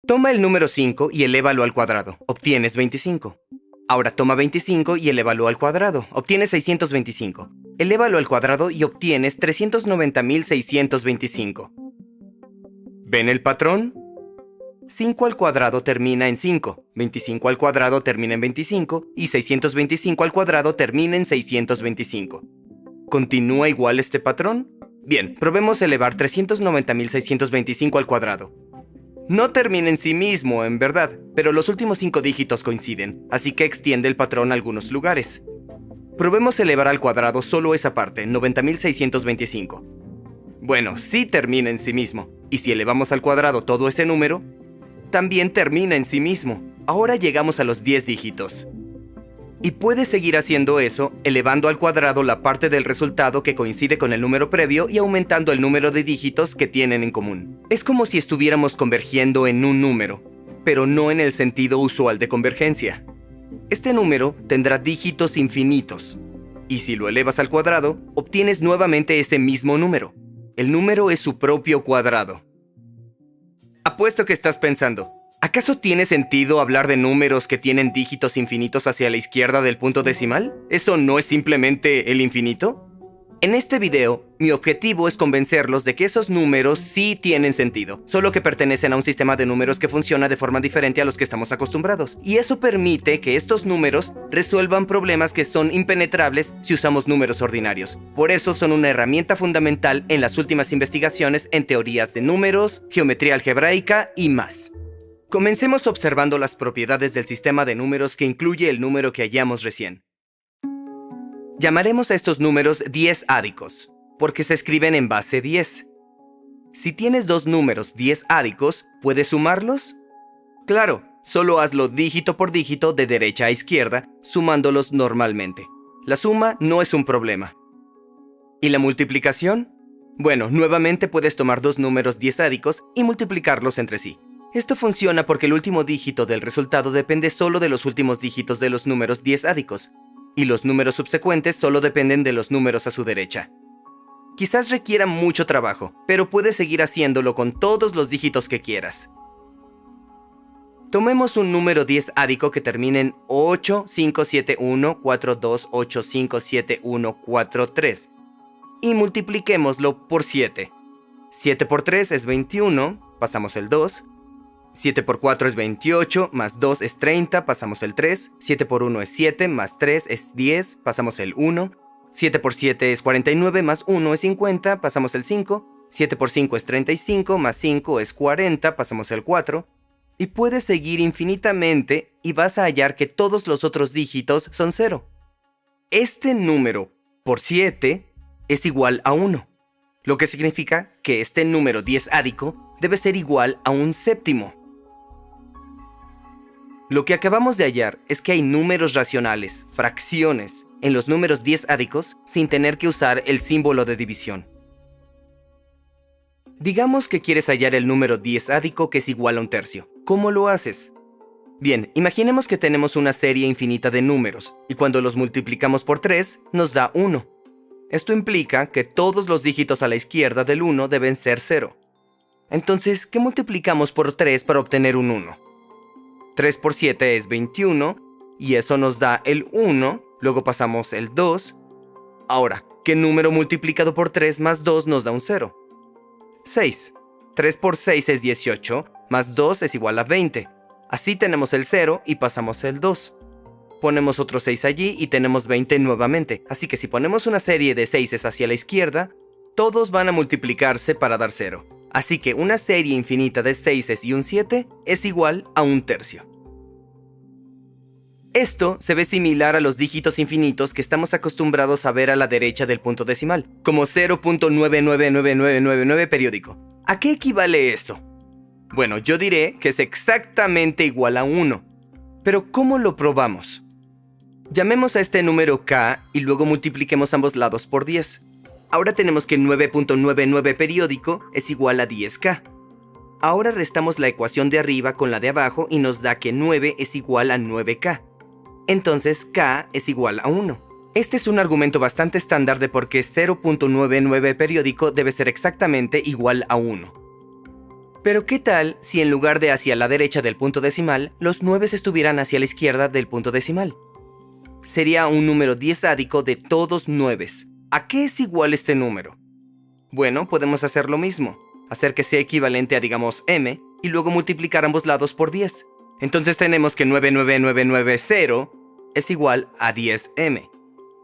Toma el número 5 y elévalo al cuadrado. Obtienes 25. Ahora toma 25 y elévalo al cuadrado. Obtienes 625. Elévalo al cuadrado y obtienes 390.625. ¿Ven el patrón? 5 al cuadrado termina en 5, 25 al cuadrado termina en 25 y 625 al cuadrado termina en 625. ¿Continúa igual este patrón? Bien, probemos elevar 390.625 al cuadrado. No termina en sí mismo, en verdad, pero los últimos 5 dígitos coinciden, así que extiende el patrón a algunos lugares. Probemos elevar al cuadrado solo esa parte, 90.625. Bueno, sí termina en sí mismo, y si elevamos al cuadrado todo ese número, también termina en sí mismo. Ahora llegamos a los 10 dígitos. Y puedes seguir haciendo eso, elevando al cuadrado la parte del resultado que coincide con el número previo y aumentando el número de dígitos que tienen en común. Es como si estuviéramos convergiendo en un número, pero no en el sentido usual de convergencia. Este número tendrá dígitos infinitos, y si lo elevas al cuadrado, obtienes nuevamente ese mismo número. El número es su propio cuadrado. Apuesto que estás pensando, ¿acaso tiene sentido hablar de números que tienen dígitos infinitos hacia la izquierda del punto decimal? ¿Eso no es simplemente el infinito? En este video, mi objetivo es convencerlos de que esos números sí tienen sentido, solo que pertenecen a un sistema de números que funciona de forma diferente a los que estamos acostumbrados. Y eso permite que estos números resuelvan problemas que son impenetrables si usamos números ordinarios. Por eso son una herramienta fundamental en las últimas investigaciones en teorías de números, geometría algebraica y más. Comencemos observando las propiedades del sistema de números que incluye el número que hallamos recién. Llamaremos a estos números 10 ádicos, porque se escriben en base 10. Si tienes dos números 10 ádicos, ¿puedes sumarlos? Claro, solo hazlo dígito por dígito de derecha a izquierda, sumándolos normalmente. La suma no es un problema. ¿Y la multiplicación? Bueno, nuevamente puedes tomar dos números 10 ádicos y multiplicarlos entre sí. Esto funciona porque el último dígito del resultado depende solo de los últimos dígitos de los números 10 ádicos, y los números subsecuentes solo dependen de los números a su derecha. Quizás requiera mucho trabajo, pero puedes seguir haciéndolo con todos los dígitos que quieras. Tomemos un número 10 ádico que termine en 8, 5, 7, 1, 4, 2, 8, 5, 7, 1, 4, 3 y multipliquémoslo por 7. 7 por 3 es 21, pasamos el 2. 7 por 4 es 28, más 2 es 30, pasamos el 3. 7 por 1 es 7, más 3 es 10, pasamos el 1. 7 por 7 es 49, más 1 es 50, pasamos el 5. 7 por 5 es 35, más 5 es 40, pasamos el 4. Y puedes seguir infinitamente y vas a hallar que todos los otros dígitos son 0. Este número por 7 es igual a 1, lo que significa que este número 10 ádico debe ser igual a un séptimo. Lo que acabamos de hallar es que hay números racionales, fracciones, en los números 10 ádicos sin tener que usar el símbolo de división. Digamos que quieres hallar el número 10 ádico que es igual a un tercio. ¿Cómo lo haces? Bien, imaginemos que tenemos una serie infinita de números, y cuando los multiplicamos por 3, nos da 1. Esto implica que todos los dígitos a la izquierda del 1 deben ser 0. Entonces, ¿qué multiplicamos por 3 para obtener un 1? 3 por 7 es 21, y eso nos da el 1, luego pasamos el 2. Ahora, ¿qué número multiplicado por 3 más 2 nos da un 0? 6. 3 por 6 es 18, más 2 es igual a 20. Así tenemos el 0 y pasamos el 2. Ponemos otro 6 allí y tenemos 20 nuevamente. Así que si ponemos una serie de 6 hacia la izquierda, todos van a multiplicarse para dar 0. Así que una serie infinita de 6 y un 7 es igual a un tercio. Esto se ve similar a los dígitos infinitos que estamos acostumbrados a ver a la derecha del punto decimal, como 0.999999 periódico. ¿A qué equivale esto? Bueno, yo diré que es exactamente igual a 1. Pero ¿cómo lo probamos? Llamemos a este número k y luego multipliquemos ambos lados por 10. Ahora tenemos que 9.99 periódico es igual a 10k. Ahora restamos la ecuación de arriba con la de abajo y nos da que 9 es igual a 9k. Entonces k es igual a 1. Este es un argumento bastante estándar de por qué 0.99 periódico debe ser exactamente igual a 1. Pero ¿qué tal si en lugar de hacia la derecha del punto decimal, los 9 estuvieran hacia la izquierda del punto decimal? Sería un número diesádico de todos 9. ¿A qué es igual este número? Bueno, podemos hacer lo mismo, hacer que sea equivalente a, digamos, m, y luego multiplicar ambos lados por 10. Entonces tenemos que 99990 es igual a 10m.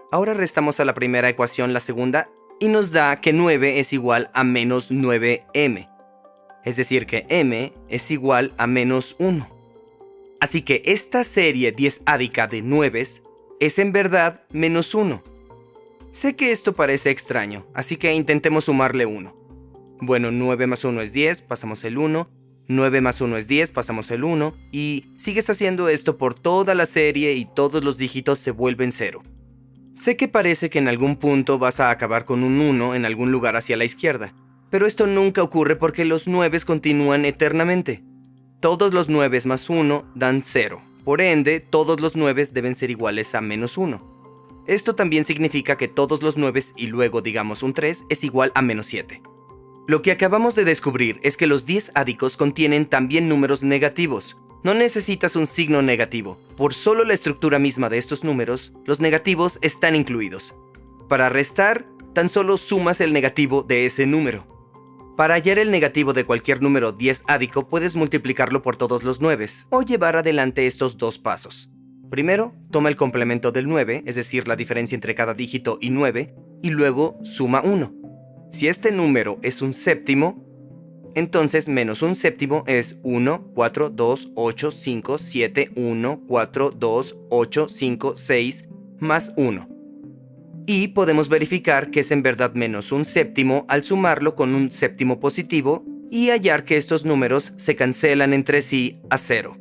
Ahora restamos a la primera ecuación la segunda y nos da que 9 es igual a menos 9m. Es decir que m es igual a menos 1. Así que esta serie diesádica de 9 es en verdad menos 1. Sé que esto parece extraño, así que intentemos sumarle 1. Bueno, 9 más 1 es 10, pasamos el 1. 9 más 1 es 10, pasamos el 1. Y sigues haciendo esto por toda la serie y todos los dígitos se vuelven 0. Sé que parece que en algún punto vas a acabar con un 1 en algún lugar hacia la izquierda. Pero esto nunca ocurre porque los 9 continúan eternamente. Todos los 9 más 1 dan 0. Por ende, todos los 9 deben ser iguales a menos 1. Esto también significa que todos los 9 y luego digamos un 3 es igual a menos 7. Lo que acabamos de descubrir es que los diesádicos contienen también números negativos. No necesitas un signo negativo. Por solo la estructura misma de estos números, los negativos están incluidos. Para restar, tan solo sumas el negativo de ese número. Para hallar el negativo de cualquier número diesádico, puedes multiplicarlo por todos los 9 o llevar adelante estos dos pasos. Primero, toma el complemento del 9, es decir, la diferencia entre cada dígito y 9, y luego suma 1. Si este número es un séptimo, entonces menos un séptimo es 1, 4, 2, 8, 5, 7, 1, 4, 2, 8, 5, 6, más 1. Y podemos verificar que es en verdad menos un séptimo al sumarlo con un séptimo positivo y hallar que estos números se cancelan entre sí a 0.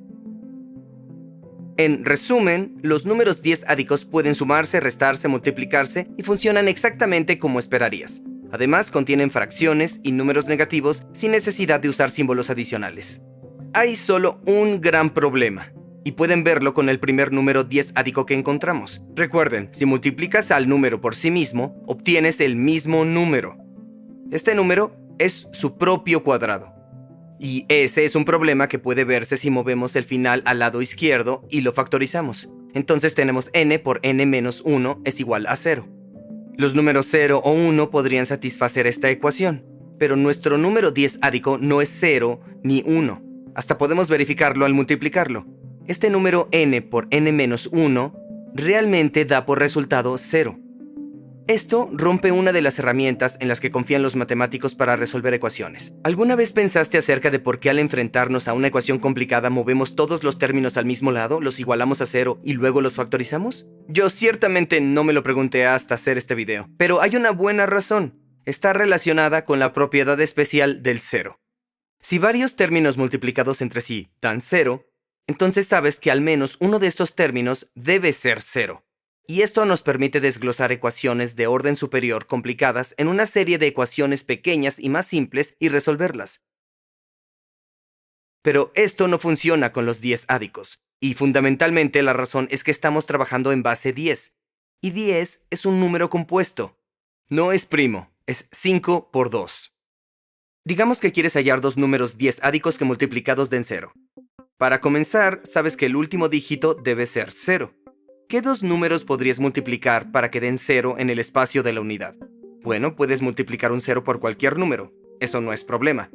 En resumen, los números diesádicos pueden sumarse, restarse, multiplicarse y funcionan exactamente como esperarías. Además, contienen fracciones y números negativos sin necesidad de usar símbolos adicionales. Hay solo un gran problema, y pueden verlo con el primer número diesádico que encontramos. Recuerden, si multiplicas al número por sí mismo, obtienes el mismo número. Este número es su propio cuadrado. Y ese es un problema que puede verse si movemos el final al lado izquierdo y lo factorizamos. Entonces tenemos n por n menos 1 es igual a 0. Los números 0 o 1 podrían satisfacer esta ecuación, pero nuestro número diesádico no es 0 ni 1. Hasta podemos verificarlo al multiplicarlo. Este número n por n menos 1 realmente da por resultado 0. Esto rompe una de las herramientas en las que confían los matemáticos para resolver ecuaciones. ¿Alguna vez pensaste acerca de por qué al enfrentarnos a una ecuación complicada movemos todos los términos al mismo lado, los igualamos a 0 y luego los factorizamos? Yo ciertamente no me lo pregunté hasta hacer este video, pero hay una buena razón. Está relacionada con la propiedad especial del 0. Si varios términos multiplicados entre sí dan 0, entonces sabes que al menos uno de estos términos debe ser 0. Y esto nos permite desglosar ecuaciones de orden superior complicadas en una serie de ecuaciones pequeñas y más simples y resolverlas. Pero esto no funciona con los diesádicos, y fundamentalmente la razón es que estamos trabajando en base 10, y 10 es un número compuesto. No es primo, es 5 por 2. Digamos que quieres hallar dos números diesádicos que multiplicados den 0. Para comenzar, sabes que el último dígito debe ser 0. ¿Qué dos números podrías multiplicar para que den 0 en el espacio de la unidad? Bueno, puedes multiplicar un 0 por cualquier número. Eso no es problema.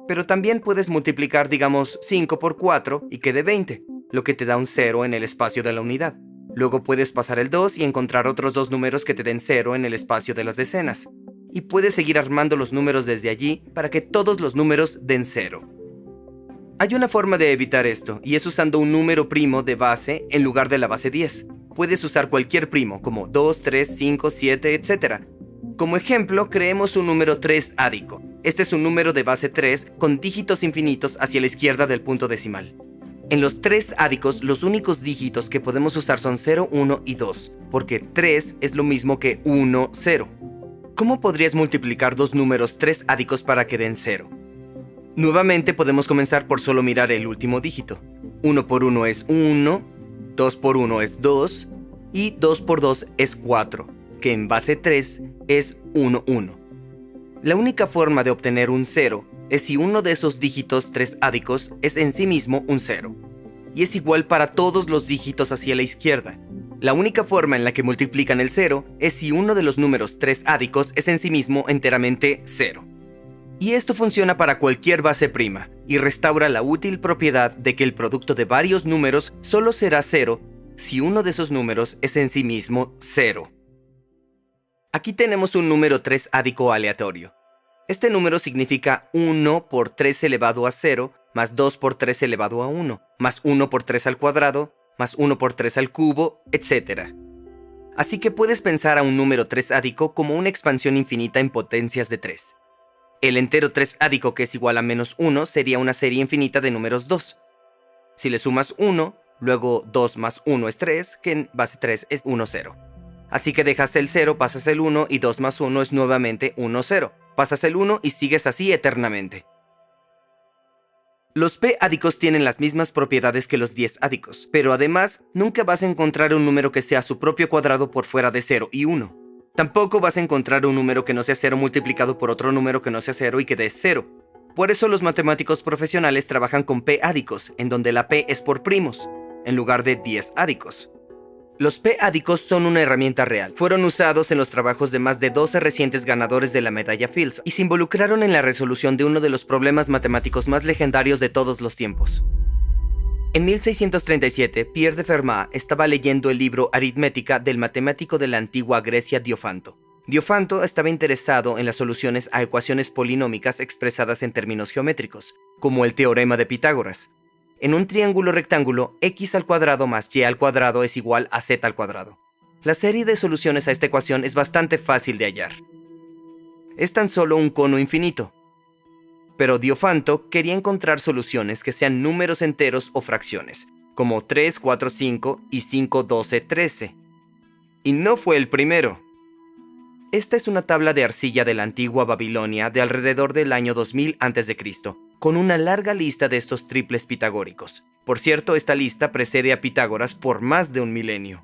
Pero también puedes multiplicar, digamos, 5 por 4 y que dé 20, lo que te da un 0 en el espacio de la unidad. Luego puedes pasar el 2 y encontrar otros dos números que te den 0 en el espacio de las decenas. Y puedes seguir armando los números desde allí para que todos los números den 0. Hay una forma de evitar esto, y es usando un número primo de base en lugar de la base 10. Puedes usar cualquier primo, como 2, 3, 5, 7, etc. Como ejemplo, creemos un número tresádico. Este es un número de base 3 con dígitos infinitos hacia la izquierda del punto decimal. En los tresádicos, los únicos dígitos que podemos usar son 0, 1 y 2, porque 3 es lo mismo que 1, 0. ¿Cómo podrías multiplicar dos números tresádicos para que den 0? Nuevamente podemos comenzar por solo mirar el último dígito. 1 por 1 es 1, 2 por 1 es 2 y 2 por 2 es 4, que en base 3 es 1, 1. La única forma de obtener un 0 es si uno de esos dígitos tresádicos es en sí mismo un 0. Y es igual para todos los dígitos hacia la izquierda. La única forma en la que multiplican el 0 es si uno de los números tresádicos es en sí mismo enteramente 0. Y esto funciona para cualquier base prima, y restaura la útil propiedad de que el producto de varios números solo será 0 si uno de esos números es en sí mismo 0. Aquí tenemos un número tresádico aleatorio. Este número significa 1 por 3 elevado a 0, más 2 por 3 elevado a 1, más 1 por 3 al cuadrado, más 1 por 3 al cubo, etc. Así que puedes pensar a un número tresádico como una expansión infinita en potencias de 3. El entero tresádico que es igual a menos 1 sería una serie infinita de números 2. Si le sumas 1, luego 2 más 1 es 3, que en base 3 es 1, 0. Así que dejas el 0, pasas el 1 y 2 más 1 es nuevamente 1, 0. Pasas el 1 y sigues así eternamente. Los p-ádicos tienen las mismas propiedades que los 10-ádicos, pero además nunca vas a encontrar un número que sea su propio cuadrado por fuera de 0 y 1. Tampoco vas a encontrar un número que no sea 0 multiplicado por otro número que no sea 0 y que dé 0. Por eso los matemáticos profesionales trabajan con p-ádicos, en donde la p es por primos, en lugar de 10-ádicos. Los p-ádicos son una herramienta real. Fueron usados en los trabajos de más de 12 recientes ganadores de la medalla Fields y se involucraron en la resolución de uno de los problemas matemáticos más legendarios de todos los tiempos. En 1637, Pierre de Fermat estaba leyendo el libro Aritmética del matemático de la antigua Grecia Diofanto. Diofanto estaba interesado en las soluciones a ecuaciones polinómicas expresadas en términos geométricos, como el teorema de Pitágoras. En un triángulo rectángulo, x al cuadrado más y al cuadrado es igual a z al cuadrado. La serie de soluciones a esta ecuación es bastante fácil de hallar. Es tan solo un cono infinito. Pero Diofanto quería encontrar soluciones que sean números enteros o fracciones, como 3, 4, 5 y 5, 12, 13. Y no fue el primero. Esta es una tabla de arcilla de la antigua Babilonia de alrededor del año 2000 a.C., con una larga lista de estos triples pitagóricos. Por cierto, esta lista precede a Pitágoras por más de un milenio.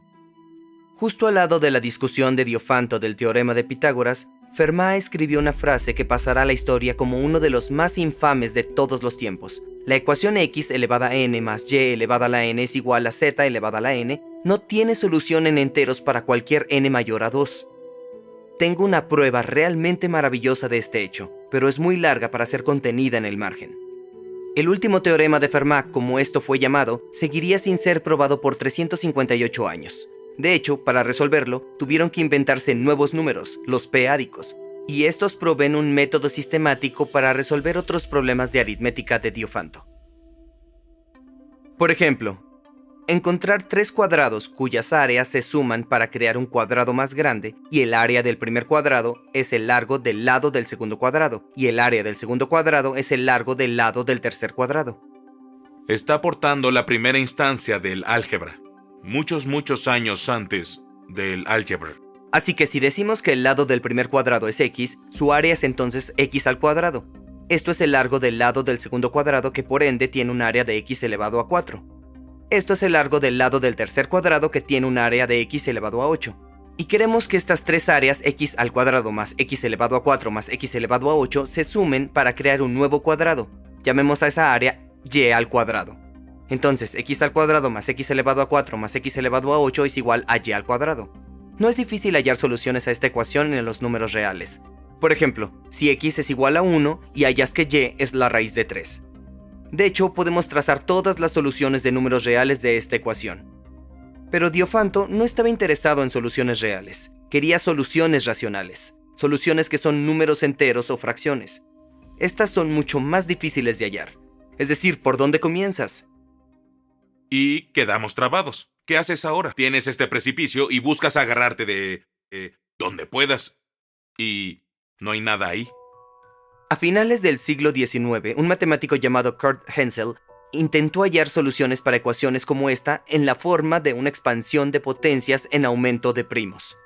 Justo al lado de la discusión de Diofanto del teorema de Pitágoras, Fermat escribió una frase que pasará a la historia como uno de los más infames de todos los tiempos. La ecuación x elevada a n más y elevada a la n es igual a z elevada a la n no tiene solución en enteros para cualquier n mayor a 2. Tengo una prueba realmente maravillosa de este hecho, pero es muy larga para ser contenida en el margen. El último teorema de Fermat, como esto fue llamado, seguiría sin ser probado por 358 años. De hecho, para resolverlo, tuvieron que inventarse nuevos números, los p-ádicos, y estos proveen un método sistemático para resolver otros problemas de aritmética de Diofanto. Por ejemplo, encontrar tres cuadrados cuyas áreas se suman para crear un cuadrado más grande, y el área del primer cuadrado es el largo del lado del segundo cuadrado, y el área del segundo cuadrado es el largo del lado del tercer cuadrado. Está aportando la primera instancia del álgebra, muchos años antes del álgebra. Así que si decimos que el lado del primer cuadrado es x, su área es entonces x al cuadrado. Esto es el largo del lado del segundo cuadrado, que por ende tiene un área de x elevado a 4. Esto es el largo del lado del tercer cuadrado, que tiene un área de x elevado a 8. Y queremos que estas tres áreas, x al cuadrado más x elevado a 4 más x elevado a 8, se sumen para crear un nuevo cuadrado. Llamemos a esa área y al cuadrado. Entonces, x al cuadrado más x elevado a 4 más x elevado a 8 es igual a y al cuadrado. No es difícil hallar soluciones a esta ecuación en los números reales. Por ejemplo, si x es igual a 1 y hallas que y es la raíz de 3. De hecho, podemos trazar todas las soluciones de números reales de esta ecuación. Pero Diofanto no estaba interesado en soluciones reales. Quería soluciones racionales. Soluciones que son números enteros o fracciones. Estas son mucho más difíciles de hallar. Es decir, ¿por dónde comienzas? Y quedamos trabados. ¿Qué haces ahora? Tienes este precipicio y buscas agarrarte de donde puedas. Y no hay nada ahí. A finales del siglo XIX, un matemático llamado Kurt Hensel intentó hallar soluciones para ecuaciones como esta en la forma de una expansión de potencias en aumento de primos.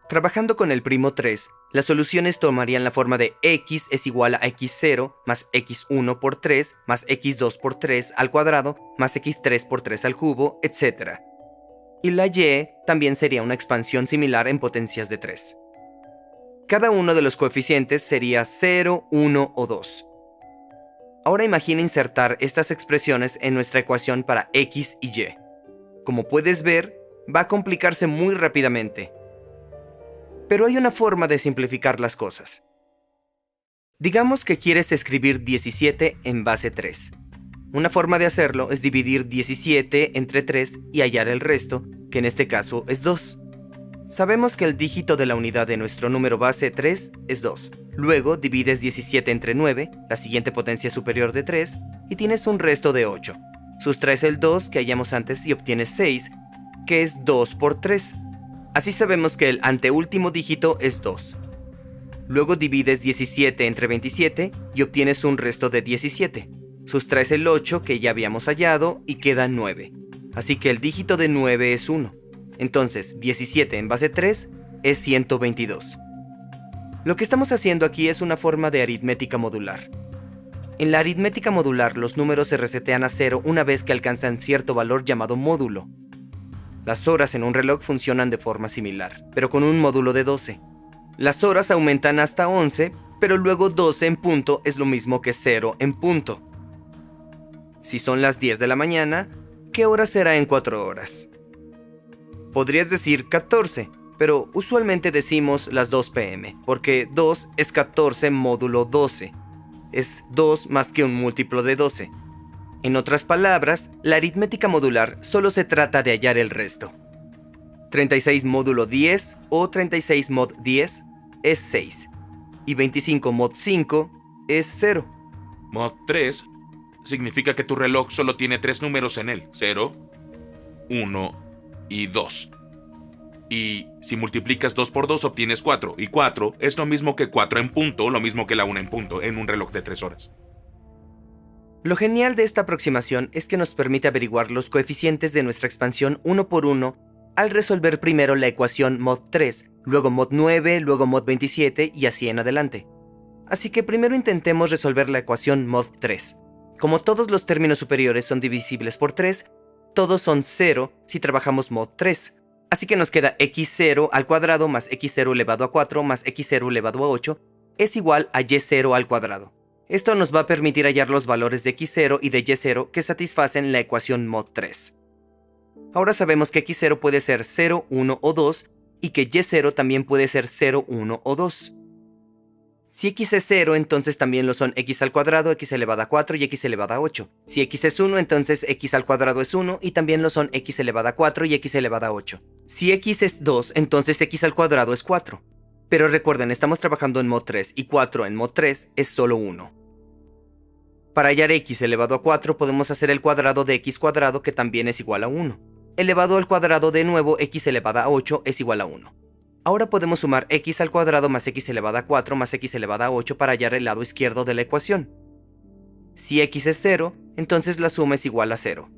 Trabajando con el primo 3, las soluciones tomarían la forma de x es igual a x0 más x1 por 3 más x2 por 3 al cuadrado más x3 por 3 al cubo, etc. Y la y también sería una expansión similar en potencias de 3. Cada uno de los coeficientes sería 0, 1 o 2. Ahora imagina insertar estas expresiones en nuestra ecuación para x y y. Como puedes ver, va a complicarse muy rápidamente. Pero hay una forma de simplificar las cosas. Digamos que quieres escribir 17 en base 3. Una forma de hacerlo es dividir 17 entre 3 y hallar el resto, que en este caso es 2. Sabemos que el dígito de la unidad de nuestro número base 3 es 2. Luego divides 17 entre 9, la siguiente potencia superior de 3, y tienes un resto de 8. Sustraes el 2 que hallamos antes y obtienes 6, que es 2 por 3. Así sabemos que el anteúltimo dígito es 2. Luego divides 17 entre 27 y obtienes un resto de 17. Sustraes el 8 que ya habíamos hallado y queda 9. Así que el dígito de 9 es 1. Entonces 17 en base 3 es 122. Lo que estamos haciendo aquí es una forma de aritmética modular. En la aritmética modular los números se resetean a 0 una vez que alcanzan cierto valor llamado módulo. Las horas en un reloj funcionan de forma similar, pero con un módulo de 12. Las horas aumentan hasta 11, pero luego 12 en punto es lo mismo que 0 en punto. Si son las 10 de la mañana, ¿qué hora será en 4 horas? Podrías decir 14, pero usualmente decimos las 2 p.m., porque 2 es 14 módulo 12. Es 2 más que un múltiplo de 12. En otras palabras, la aritmética modular solo se trata de hallar el resto. 36 módulo 10 o 36 mod 10 es 6. Y 25 mod 5 es 0. Mod 3 significa que tu reloj solo tiene 3 números en él. 0, 1 y 2. Y si multiplicas 2 por 2 obtienes 4. Y 4 es lo mismo que 4 en punto, lo mismo que la 1 en punto, en un reloj de 3 horas. Lo genial de esta aproximación es que nos permite averiguar los coeficientes de nuestra expansión uno por uno al resolver primero la ecuación mod 3, luego mod 9, luego mod 27 y así en adelante. Así que primero intentemos resolver la ecuación mod 3. Como todos los términos superiores son divisibles por 3, todos son 0 si trabajamos mod 3. Así que nos queda x0 al cuadrado más x0 elevado a 4 más x0 elevado a 8 es igual a y0 al cuadrado. Esto nos va a permitir hallar los valores de x0 y de y0 que satisfacen la ecuación mod 3. Ahora sabemos que x0 puede ser 0, 1 o 2 y que y0 también puede ser 0, 1 o 2. Si x es 0, entonces también lo son x al cuadrado, x elevado a 4 y x elevado a 8. Si x es 1, entonces x al cuadrado es 1 y también lo son x elevado a 4 y x elevado a 8. Si x es 2, entonces x al cuadrado es 4. Pero recuerden, estamos trabajando en mod 3 y 4 en mod 3 es solo 1. Para hallar x elevado a 4 podemos hacer el cuadrado de x cuadrado que también es igual a 1. Elevado al cuadrado de nuevo x elevada a 8 es igual a 1. Ahora podemos sumar x al cuadrado más x elevada a 4 más x elevada a 8 para hallar el lado izquierdo de la ecuación. Si x es 0, entonces la suma es igual a 0.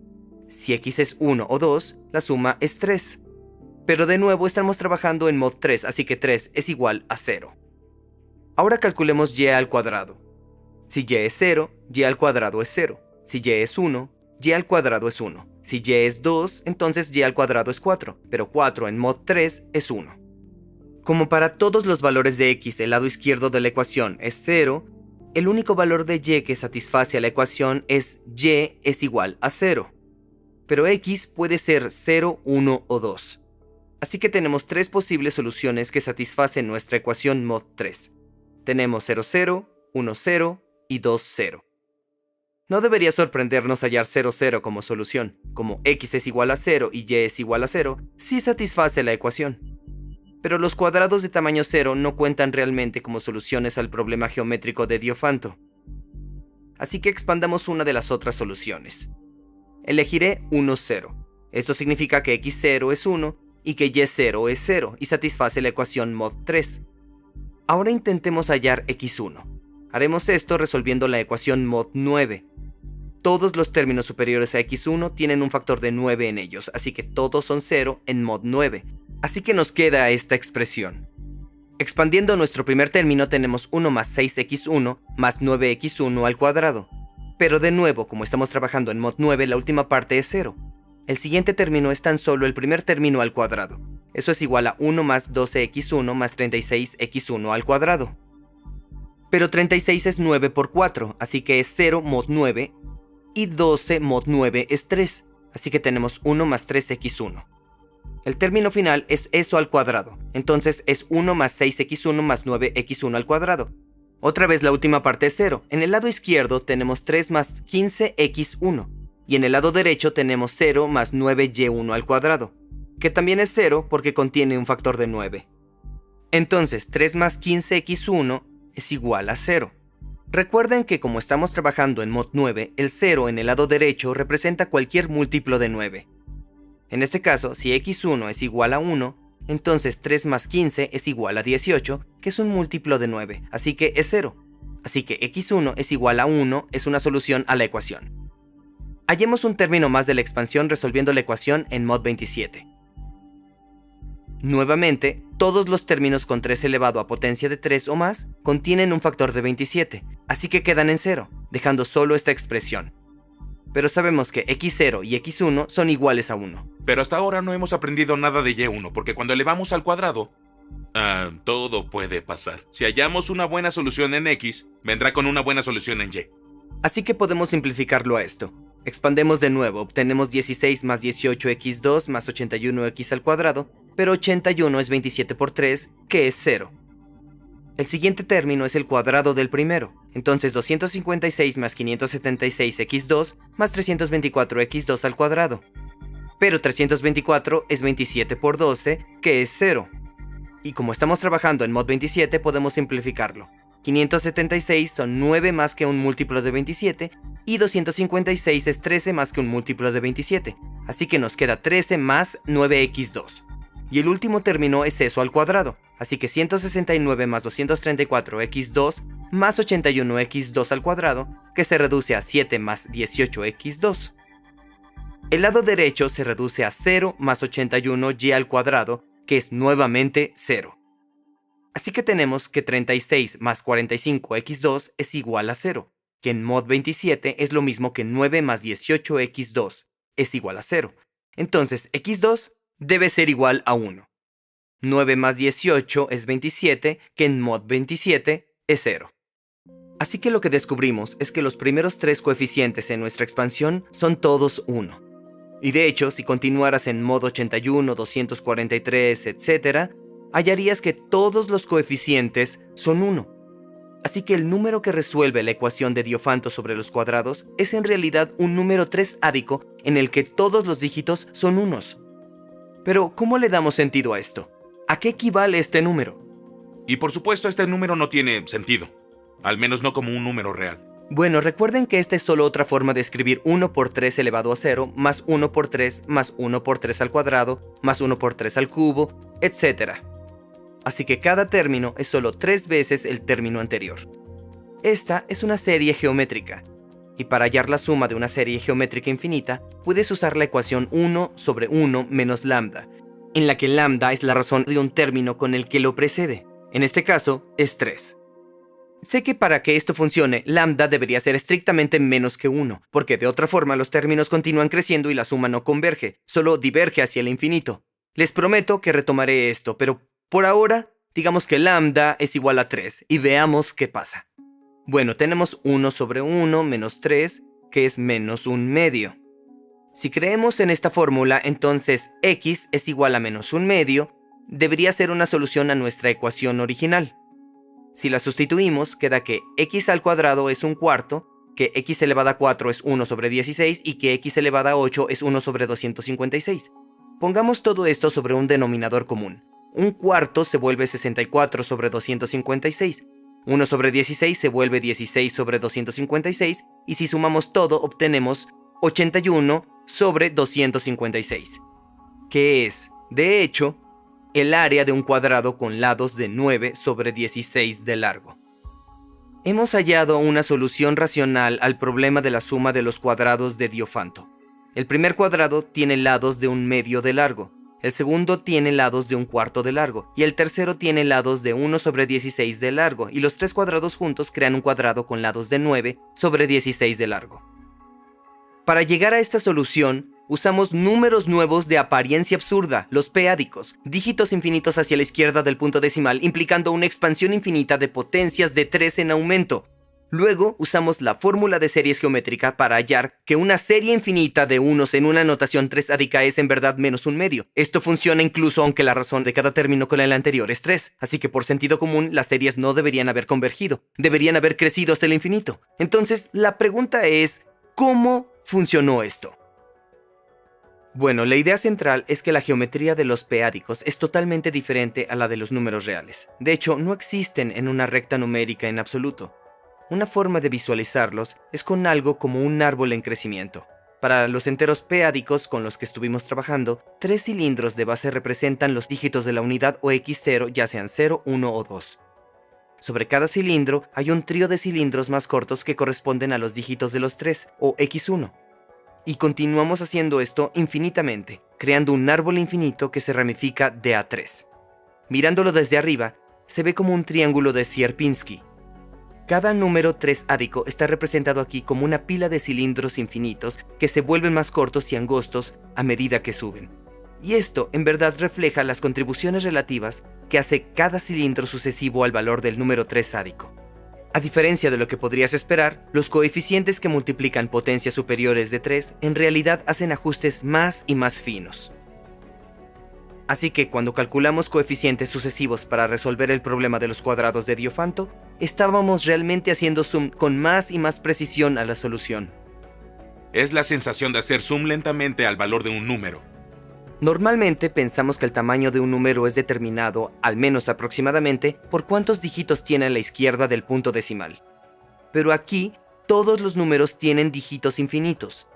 Si x es 1 o 2, la suma es 3. Pero de nuevo estamos trabajando en mod 3, así que 3 es igual a 0. Ahora calculemos y al cuadrado. Si y es 0, y al cuadrado es 0. Si y es 1, y al cuadrado es 1. Si y es 2, entonces y al cuadrado es 4, pero 4 en mod 3 es 1. Como para todos los valores de x el lado izquierdo de la ecuación es 0, el único valor de y que satisface a la ecuación es y es igual a 0. Pero x puede ser 0, 1 o 2. Así que tenemos 3 posibles soluciones que satisfacen nuestra ecuación mod 3. Tenemos 0, 0, 1, 0 y 2, 0. No debería sorprendernos hallar 0, 0 como solución. Como x es igual a 0 y y es igual a 0, sí satisface la ecuación. Pero los cuadrados de tamaño 0 no cuentan realmente como soluciones al problema geométrico de Diofanto. Así que expandamos una de las otras soluciones. Elegiré 1, 0. Esto significa que x0 es 1 y que y0 es 0 y satisface la ecuación mod 3. Ahora intentemos hallar x1. Haremos esto resolviendo la ecuación mod 9. Todos los términos superiores a x1 tienen un factor de 9 en ellos, así que todos son 0 en mod 9. Así que nos queda esta expresión. Expandiendo nuestro primer término tenemos 1 más 6x1 más 9x1 al cuadrado. Pero de nuevo, como estamos trabajando en mod 9, la última parte es 0. El siguiente término es tan solo el primer término al cuadrado. Eso es igual a 1 más 12x1 más 36x1 al cuadrado. Pero 36 es 9 por 4, así que es 0 mod 9, y 12 mod 9 es 3, así que tenemos 1 más 3x1. El término final es eso al cuadrado, entonces es 1 más 6x1 más 9x1 al cuadrado. Otra vez la última parte es 0. En el lado izquierdo tenemos 3 más 15x1, y en el lado derecho tenemos 0 más 9y1 al cuadrado, que también es 0 porque contiene un factor de 9. Entonces 3 más 15x1 es igual a 0. Recuerden que como estamos trabajando en mod 9, el 0 en el lado derecho representa cualquier múltiplo de 9. En este caso, si x1 es igual a 1, entonces 3 más 15 es igual a 18, que es un múltiplo de 9, así que es 0. Así que x1 es igual a 1 es una solución a la ecuación. Hallemos un término más de la expansión resolviendo la ecuación en mod 27. Nuevamente, todos los términos con 3 elevado a potencia de 3 o más contienen un factor de 27, así que quedan en 0, dejando solo esta expresión. Pero sabemos que x0 y x1 son iguales a 1. Pero hasta ahora no hemos aprendido nada de y1, porque cuando elevamos al cuadrado, todo puede pasar. Si hallamos una buena solución en x, vendrá con una buena solución en y. Así que podemos simplificarlo a esto. Expandemos de nuevo, obtenemos 16 más 18x2 más 81x al cuadrado, pero 81 es 27 por 3, que es 0. El siguiente término es el cuadrado del primero, entonces 256 más 576x2 más 324x2 al cuadrado. Pero 324 es 27 por 12, que es 0. Y como estamos trabajando en mod 27, podemos simplificarlo. 576 son 9 más que un múltiplo de 27, y 256 es 13 más que un múltiplo de 27, así que nos queda 13 más 9x2. Y el último término es eso al cuadrado, así que 169 más 234x2 más 81x2 al cuadrado, que se reduce a 7 más 18x2. El lado derecho se reduce a 0 más 81y al cuadrado, que es nuevamente 0. Así que tenemos que 36 más 45x2 es igual a 0, que en mod 27 es lo mismo que 9 más 18x2 es igual a 0. Entonces x2 debe ser igual a 1. 9 más 18 es 27, que en mod 27 es 0. Así que lo que descubrimos es que los primeros 3 coeficientes en nuestra expansión son todos 1. Y de hecho, si continuaras en mod 81, 243, etc., hallarías que todos los coeficientes son 1. Así que el número que resuelve la ecuación de Diofanto sobre los cuadrados es en realidad un número 3-ádico en el que todos los dígitos son unos. Pero, ¿cómo le damos sentido a esto? ¿A qué equivale este número? Y por supuesto, este número no tiene sentido. Al menos no como un número real. Bueno, recuerden que esta es solo otra forma de escribir 1 por 3 elevado a 0, más 1 por 3, más 1 por 3 al cuadrado, más 1 por 3 al cubo, etc. Así que cada término es solo 3 veces el término anterior. Esta es una serie geométrica, y para hallar la suma de una serie geométrica infinita, puedes usar la ecuación 1 sobre 1 menos lambda, en la que lambda es la razón de un término con el que lo precede. En este caso, es 3. Sé que para que esto funcione, lambda debería ser estrictamente menos que 1, porque de otra forma los términos continúan creciendo y la suma no converge, solo diverge hacia el infinito. Les prometo que retomaré esto, pero por ahora, digamos que lambda es igual a 3 y veamos qué pasa. Bueno, tenemos 1 sobre 1 menos 3, que es menos 1/2. Si creemos en esta fórmula, entonces x es igual a menos 1/2, debería ser una solución a nuestra ecuación original. Si la sustituimos, queda que x al cuadrado es 1/4, que x elevado a 4 es 1 sobre 16 y que x elevado a 8 es 1 sobre 256. Pongamos todo esto sobre un denominador común. 1/4 se vuelve 64 sobre 256. 1 sobre 16 se vuelve 16 sobre 256 y si sumamos todo obtenemos 81 sobre 256, que es, de hecho, el área de un cuadrado con lados de 9 sobre 16 de largo. Hemos hallado una solución racional al problema de la suma de los cuadrados de Diofanto. El primer cuadrado tiene lados de 1/2 de largo, el segundo tiene lados de 1/4 de largo y el tercero tiene lados de 1 sobre 16 de largo y los tres cuadrados juntos crean un cuadrado con lados de 9 sobre 16 de largo. Para llegar a esta solución, Usamos números nuevos de apariencia absurda, los p-ádicos, dígitos infinitos hacia la izquierda del punto decimal, implicando una expansión infinita de potencias de 3 en aumento. Luego usamos la fórmula de series geométrica para hallar que una serie infinita de unos en una notación 3-ádica es en verdad menos un medio. Esto funciona incluso aunque la razón de cada término con el anterior es 3, así que por sentido común las series no deberían haber convergido, deberían haber crecido hasta el infinito. Entonces la pregunta es, ¿cómo funcionó esto? Bueno, la idea central es que la geometría de los p-ádicos es totalmente diferente a la de los números reales. De hecho, no existen en una recta numérica en absoluto. Una forma de visualizarlos es con algo como un árbol en crecimiento. Para los enteros p-ádicos con los que estuvimos trabajando, 3 cilindros de base representan los dígitos de la unidad o x0, ya sean 0, 1 o 2. Sobre cada cilindro hay un trío de cilindros más cortos que corresponden a los dígitos de los 3, o x1. Y continuamos haciendo esto infinitamente, creando un árbol infinito que se ramifica de a 3. Mirándolo desde arriba, se ve como un triángulo de Sierpinski. Cada número 3-ádico está representado aquí como una pila de cilindros infinitos que se vuelven más cortos y angostos a medida que suben. Y esto en verdad refleja las contribuciones relativas que hace cada cilindro sucesivo al valor del número 3-ádico. A diferencia de lo que podrías esperar, los coeficientes que multiplican potencias superiores de 3 en realidad hacen ajustes más y más finos. Así que cuando calculamos coeficientes sucesivos para resolver el problema de los cuadrados de Diofanto, estábamos realmente haciendo zoom con más y más precisión a la solución. Es la sensación de hacer zoom lentamente al valor de un número. Normalmente pensamos que el tamaño de un número es determinado, al menos aproximadamente, por cuántos dígitos tiene a la izquierda del punto decimal. Pero aquí, todos los números tienen dígitos infinitos.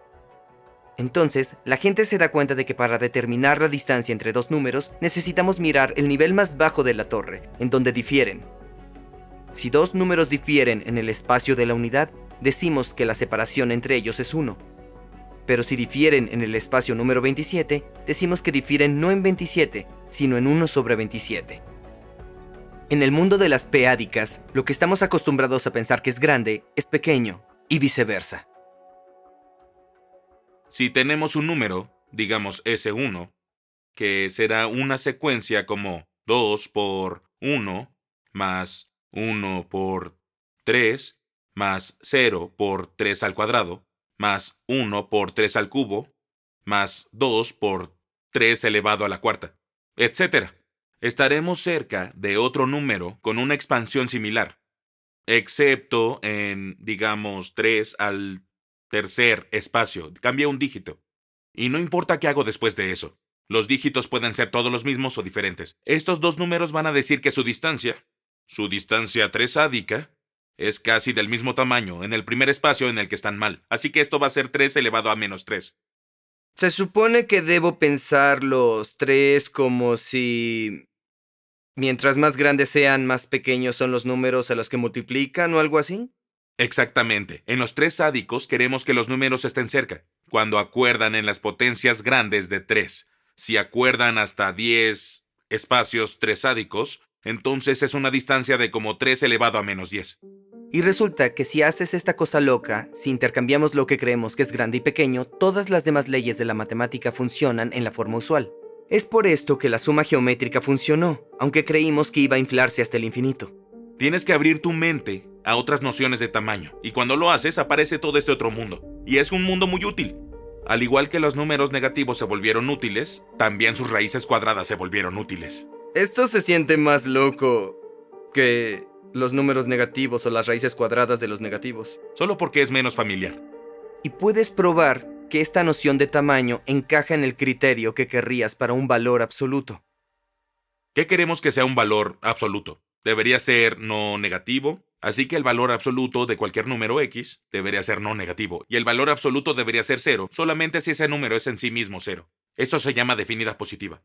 Entonces, la gente se da cuenta de que para determinar la distancia entre dos números, necesitamos mirar el nivel más bajo de la torre, en donde difieren. Si dos números difieren en el espacio de la unidad, decimos que la separación entre ellos es 1. Pero si difieren en el espacio número 27, decimos que difieren no en 27, sino en 1 sobre 27. En el mundo de las p-ádicas, lo que estamos acostumbrados a pensar que es grande, es pequeño, y viceversa. Si tenemos un número, digamos S1, que será una secuencia como 2 por 1, más 1 por 3, más 0 por 3 al cuadrado, más 1 por 3 al cubo, más 2 por 3 elevado a la cuarta, etc. Estaremos cerca de otro número con una expansión similar, excepto en, digamos, 3 al tercer espacio. Cambia un dígito. Y no importa qué hago después de eso. Los dígitos pueden ser todos los mismos o diferentes. Estos dos números van a decir que su distancia 3-ádica, es casi del mismo tamaño en el primer espacio en el que están mal. Así que esto va a ser 3 elevado a menos 3. Se supone que debo pensar los 3 como si... mientras más grandes sean, más pequeños son los números a los que multiplican o algo así. Exactamente. En los 3-ádicos queremos que los números estén cerca. Cuando acuerdan en las potencias grandes de 3, si acuerdan hasta 10 espacios 3-ádicos, entonces es una distancia de como 3 elevado a menos 10. Y resulta que si haces esta cosa loca, si intercambiamos lo que creemos que es grande y pequeño, todas las demás leyes de la matemática funcionan en la forma usual. Es por esto que la suma geométrica funcionó, aunque creímos que iba a inflarse hasta el infinito. Tienes que abrir tu mente a otras nociones de tamaño, y cuando lo haces aparece todo este otro mundo, y es un mundo muy útil. Al igual que los números negativos se volvieron útiles, también sus raíces cuadradas se volvieron útiles. Esto se siente más loco que los números negativos o las raíces cuadradas de los negativos. Solo porque es menos familiar. Y puedes probar que esta noción de tamaño encaja en el criterio que querrías para un valor absoluto. ¿Qué queremos que sea un valor absoluto? Debería ser no negativo, así que el valor absoluto de cualquier número x debería ser no negativo, y el valor absoluto debería ser 0, solamente si ese número es en sí mismo 0. Esto se llama definida positiva.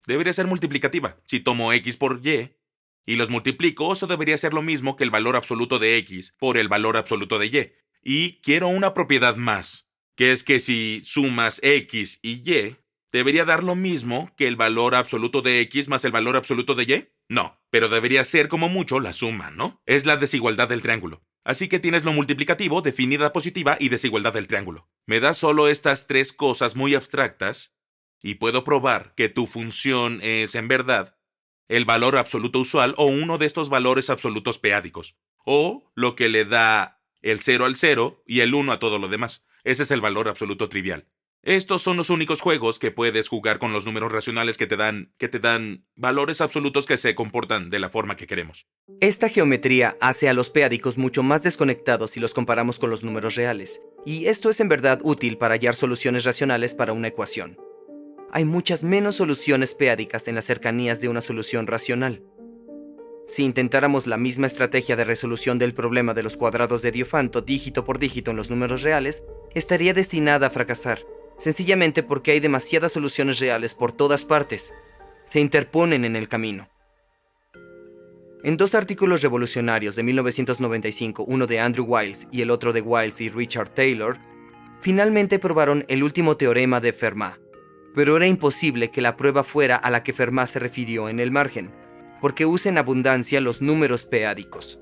Debería ser multiplicativa. Si tomo x por y los multiplico, eso debería ser lo mismo que el valor absoluto de x por el valor absoluto de y. Y quiero una propiedad más, que es que si sumas x y y, ¿debería dar lo mismo que el valor absoluto de x más el valor absoluto de y? No, pero debería ser como mucho la suma, ¿no? Es la desigualdad del triángulo. Así que tienes lo multiplicativo, definida positiva y desigualdad del triángulo. Me das solo estas tres cosas muy abstractas y puedo probar que tu función es, en verdad, el valor absoluto usual o uno de estos valores absolutos p-ádicos. O lo que le da el 0 al 0 y el 1 a todo lo demás. Ese es el valor absoluto trivial. Estos son los únicos juegos que puedes jugar con los números racionales que te dan valores absolutos que se comportan de la forma que queremos. Esta geometría hace a los p-ádicos mucho más desconectados si los comparamos con los números reales, y esto es en verdad útil para hallar soluciones racionales para una ecuación. Hay muchas menos soluciones p-ádicas en las cercanías de una solución racional. Si intentáramos la misma estrategia de resolución del problema de los cuadrados de Diofanto dígito por dígito en los números reales, estaría destinada a fracasar, sencillamente porque hay demasiadas soluciones reales por todas partes. Se interponen en el camino. En dos artículos revolucionarios de 1995, uno de Andrew Wiles y el otro de Wiles y Richard Taylor, finalmente probaron el último teorema de Fermat. Pero era imposible que la prueba fuera a la que Fermat se refirió en el margen, porque usa en abundancia los números p-ádicos.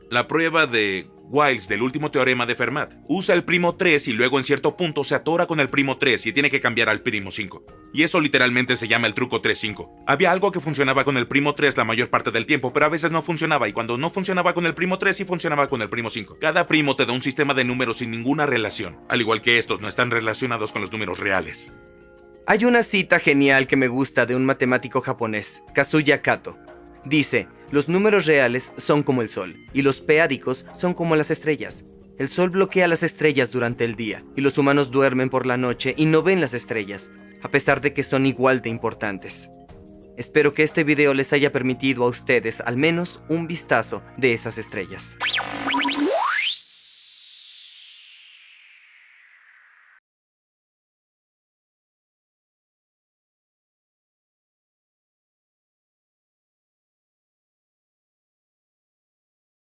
La prueba de Wiles del último teorema de Fermat usa el primo 3 y luego en cierto punto se atora con el primo 3 y tiene que cambiar al primo 5. Y eso literalmente se llama el truco 3-5. Había algo que funcionaba con el primo 3 la mayor parte del tiempo, pero a veces no funcionaba, y cuando no funcionaba con el primo 3 sí funcionaba con el primo 5. Cada primo te da un sistema de números sin ninguna relación, al igual que estos no están relacionados con los números reales. Hay una cita genial que me gusta de un matemático japonés, Kazuya Kato. Dice: los números reales son como el sol, y los p-ádicos son como las estrellas. El sol bloquea las estrellas durante el día, y los humanos duermen por la noche y no ven las estrellas, a pesar de que son igual de importantes. Espero que este video les haya permitido a ustedes al menos un vistazo de esas estrellas.